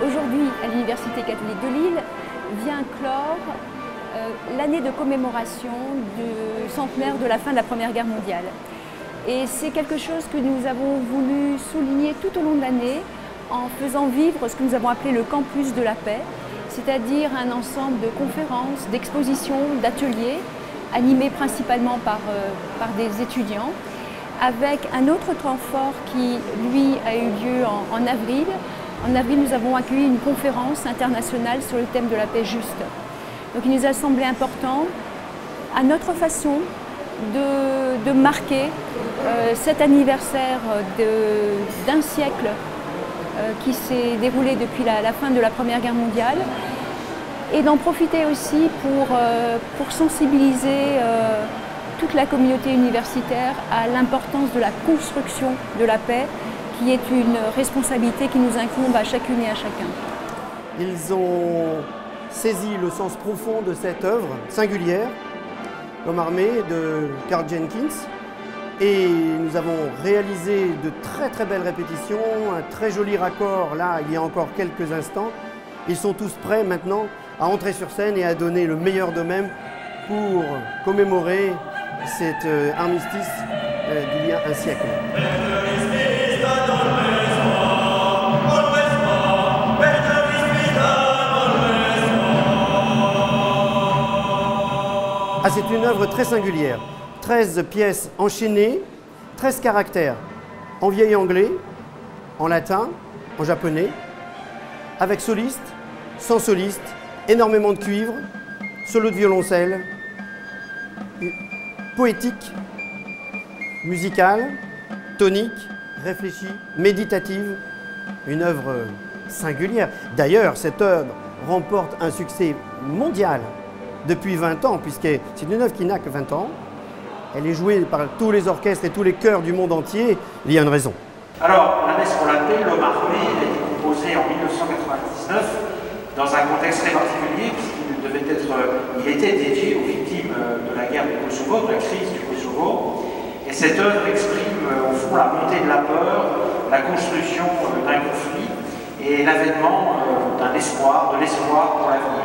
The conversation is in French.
aujourd'hui à l'Université catholique de Lille vient clore l'année de commémoration du centenaire de la fin de la Première Guerre mondiale. Et c'est quelque chose que nous avons voulu souligner tout au long de l'année en faisant vivre ce que nous avons appelé le campus de la paix, c'est-à-dire un ensemble de conférences, d'expositions, d'ateliers, animés principalement par des étudiants, avec un autre temps fort qui, lui, a eu lieu en avril. En avril, nous avons accueilli une conférence internationale sur le thème de la paix juste. Donc il nous a semblé important, à notre façon, de marquer cet anniversaire d'un siècle qui s'est déroulé depuis la fin de la Première Guerre mondiale et d'en profiter aussi pour sensibiliser toute la communauté universitaire à l'importance de la construction de la paix, qui est une responsabilité qui nous incombe à chacune et à chacun. Ils ont saisi le sens profond de cette œuvre singulière, L'Homme armé de Karl Jenkins, et nous avons réalisé de très belles répétitions, un très joli raccord là il y a encore quelques instants. Ils sont tous prêts maintenant à entrer sur scène et à donner le meilleur d'eux-mêmes pour commémorer cet armistice d'il y a un siècle. Ah, c'est une œuvre très singulière. 13 pièces enchaînées, 13 caractères en vieil anglais, en latin, en japonais, avec soliste, sans soliste, énormément de cuivre, solo de violoncelle, poétique, musicale, tonique, réfléchie, méditative, une œuvre singulière. D'ailleurs, cette œuvre remporte un succès mondial depuis 20 ans, puisque c'est une œuvre qui n'a que 20 ans. Elle est jouée par tous les orchestres et tous les chœurs du monde entier. Il y a une raison. Alors, la messe pour la paix, L'Homme armé, a été composée en 1999 dans un contexte très particulier, puisqu'il était dédié aux victimes de la guerre du Kosovo, de la crise du Kosovo. Et cette œuvre exprime au fond la montée de la peur, la construction d'un conflit et l'avènement d'un espoir, de l'espoir pour l'avenir.